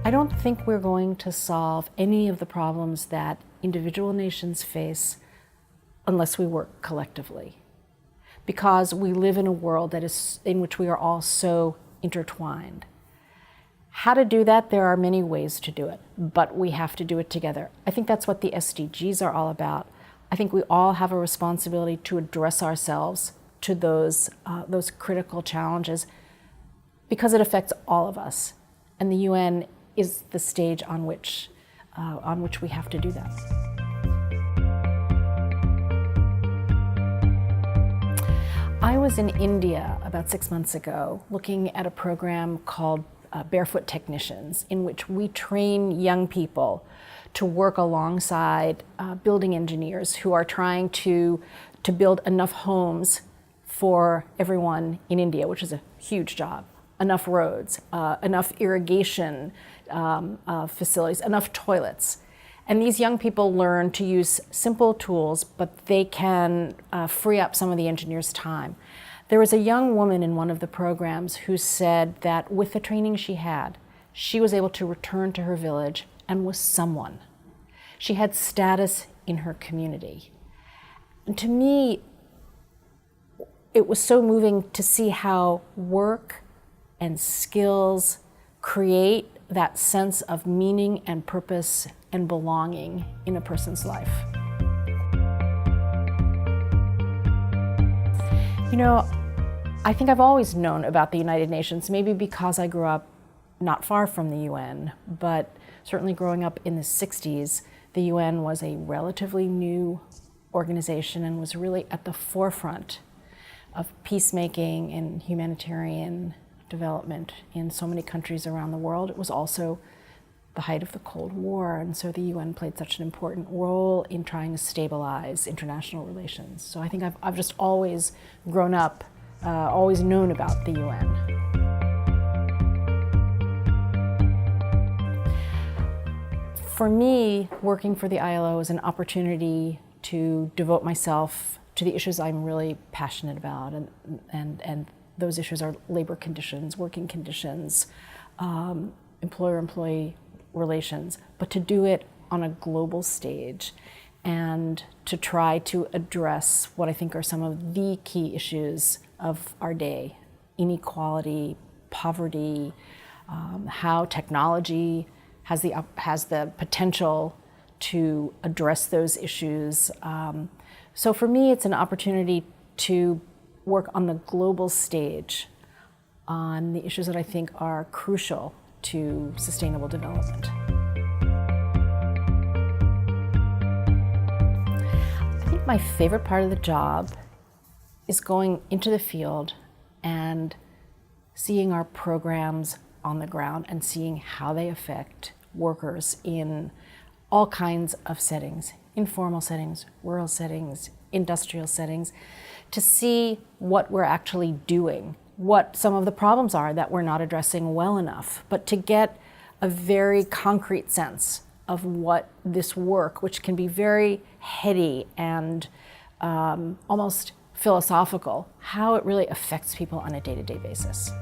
I don't think we're going to solve any of the problems that individual nations face unless we work collectively, because we live in a world that is in which we are all so intertwined. How to do that? There are many ways to do it, but we have to do it together. I think that's what the SDGs are all about. I think we all have a responsibility to address ourselves to those critical challenges because it affects all of us, and the UN is the stage on which we have to do that. I was in India about 6 months ago looking at a program called Barefoot Technicians, in which we train young people to work alongside building engineers who are trying to build enough homes for everyone in India, which is a huge job. Enough roads, enough irrigation facilities, enough toilets. And these young people learn to use simple tools, but they can free up some of the engineers' time. There was a young woman in one of the programs who said that with the training she had, she was able to return to her village and was someone. She had status in her community. And to me, it was so moving to see how work and skills create that sense of meaning and purpose and belonging in a person's life. You know, I think I've always known about the United Nations, maybe because I grew up not far from the UN, but certainly growing up in the 60s, the UN was a relatively new organization and was really at the forefront of peacemaking and humanitarian development in so many countries around the world. It was also the height of the Cold War, and so the UN played such an important role in trying to stabilize international relations. So I think I've just always grown up, always known about the UN. For me, working for the ILO is an opportunity to devote myself to the issues I'm really passionate about, and those issues are labor conditions, working conditions, employer-employee relations, but to do it on a global stage and to try to address what I think are some of the key issues of our day: inequality, poverty, how technology has the potential to address those issues. So for me, it's an opportunity to work on the global stage on the issues that I think are crucial to sustainable development. I think my favorite part of the job is going into the field and seeing our programs on the ground and seeing how they affect workers in all kinds of settings: informal settings, rural settings, industrial settings, to see what we're actually doing, what some of the problems are that we're not addressing well enough, but to get a very concrete sense of what this work, which can be very heady and almost philosophical, how it really affects people on a day-to-day basis.